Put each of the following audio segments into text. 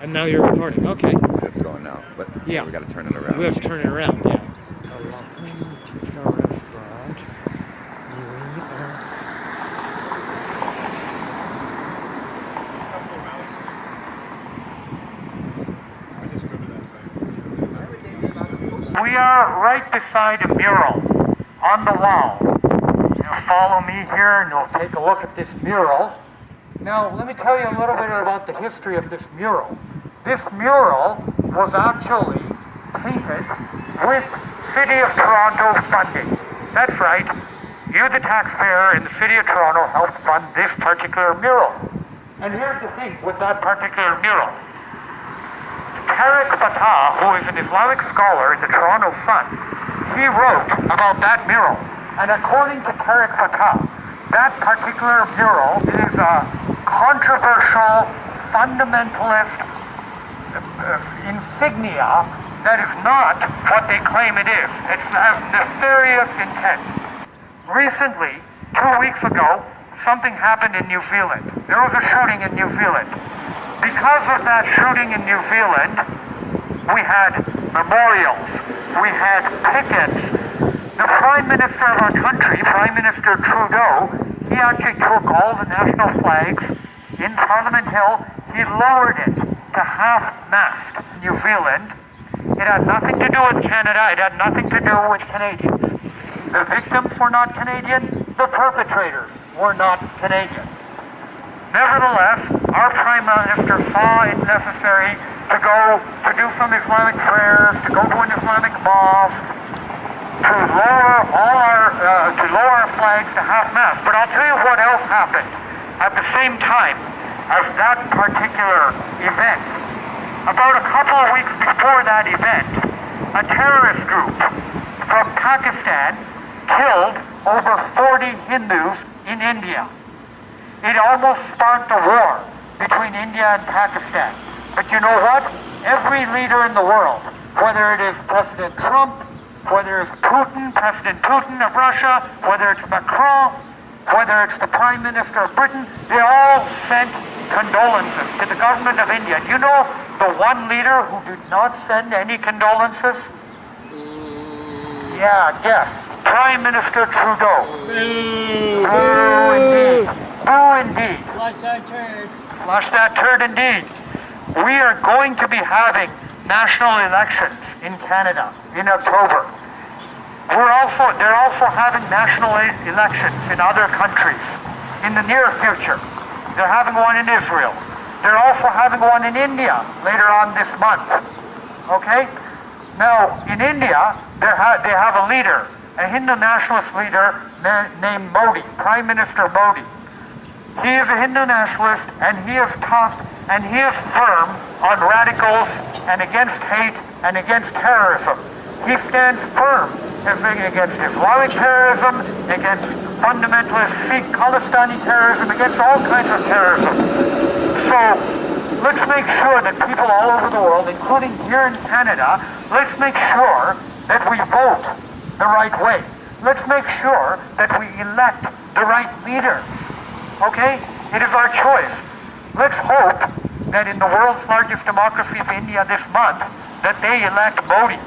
And now you're recording. Okay. So it's going now, but yeah, we got to turn it around. We have to turn it around. Yeah. Welcome to the restaurant. We are right beside a mural on the wall. You'll follow me here and you'll take a look at this mural. Now, let me tell you a little bit about the history of this mural. This mural was actually painted with City of Toronto funding. That's right. You, the taxpayer in the City of Toronto, helped fund this particular mural. And here's the thing with that particular mural. Tarek Fatah, who is an Islamic scholar in the Toronto Sun, he wrote about that mural. And according to Tarek Fatah, that particular mural is a controversial, fundamentalist insignia that is not what they claim it is. It has nefarious intent. Recently, 2 weeks ago, something happened in New Zealand. There was a shooting in New Zealand. Because of that shooting in New Zealand, we had memorials, we had pickets. The Prime Minister of our country, Prime Minister Trudeau, he actually took all the national flags in Parliament Hill, he lowered it to half-mast in New Zealand. It had nothing to do with Canada, it had nothing to do with Canadians. The victims were not Canadian, the perpetrators were not Canadian. Nevertheless, our Prime Minister saw it necessary to go to do some Islamic prayers, to go to an Islamic mosque, to lower our flags to half-mast. But I'll tell you what else happened at the same time as that particular event. About a couple of weeks before that event, a terrorist group from Pakistan killed over 40 Hindus in India. It almost sparked a war between India and Pakistan. But you know what? Every leader in the world, whether it is President Trump, whether it's Putin, President Putin of Russia, whether it's Macron, whether it's the Prime Minister of Britain, they all sent condolences to the government of India. Do you know the one leader who did not send any condolences? Yeah, guess. Prime Minister Trudeau. Oh, indeed. Oh, indeed. Flush that turd. Flush that turd, indeed. We are going to be having national elections in Canada in October. They're also having national elections in other countries in the near future. They're having one in Israel. They're also having one in India later on this month. Okay? Now, in India, they have a leader, a Hindu nationalist leader named Modi, Prime Minister Modi. He is a Hindu nationalist, and he is tough, and he is firm on radicals and against hate and against terrorism. He stands firm against Islamic terrorism, against fundamentalist Sikh Pakistani terrorism, against all kinds of terrorism. So let's make sure that people all over the world, including here in Canada, let's make sure that we vote the right way. Let's make sure that we elect the right leaders. Okay? It is our choice. Let's hope that in the world's largest democracy of India this month, that they elect Modi.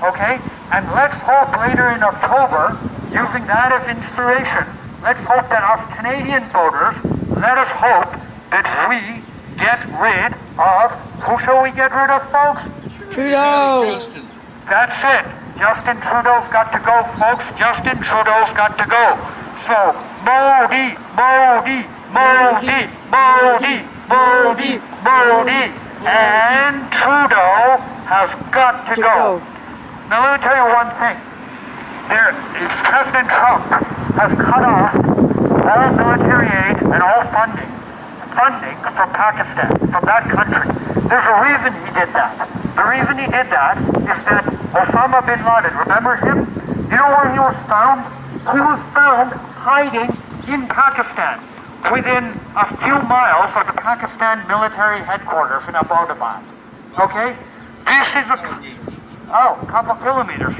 Okay? And let's hope later in October, using that as inspiration, let's hope that us Canadian voters, let us hope that we get rid of, who shall we get rid of, folks? Trudeau! Justin. That's it. Justin Trudeau's got to go, folks. Justin Trudeau's got to go. So, Modi, Modi, Modi, Modi, Modi, Modi, and Trudeau has got to go. Now let me tell you one thing. President Trump has cut off all military aid and all funding from Pakistan, from that country. There's a reason he did that. The reason he did that is that Osama bin Laden, remember him? You know where he was found? He was found hiding in Pakistan, within a few miles of the Pakistan military headquarters in Abbottabad. Okay? This is a couple kilometers.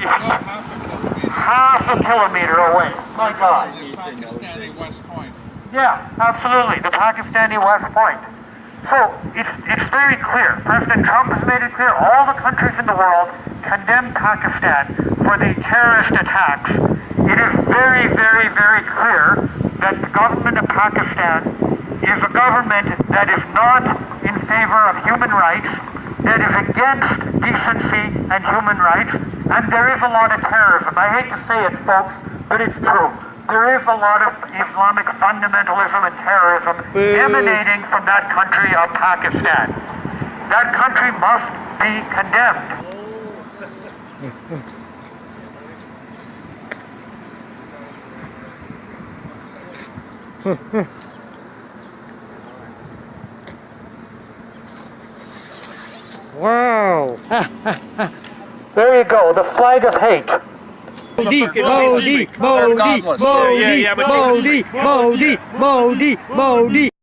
Half a kilometer away. My God. The Pakistani West Point. Yeah, absolutely. The Pakistani West Point. So it's very clear. President Trump has made it clear. All the countries in the world condemn Pakistan for the terrorist attacks. It is very, very, very clear that the government of Pakistan is a government that is not in favor of human rights, that is against decency and human rights, and there is a lot of terrorism. I hate to say it, folks, but it's true. There is a lot of Islamic fundamentalism and terrorism emanating from that country of Pakistan. That country must be condemned. Wow. There you go, the flag of hate. Modi, Modi, Modi, Modi, Modi, Modi, Modi, Modi.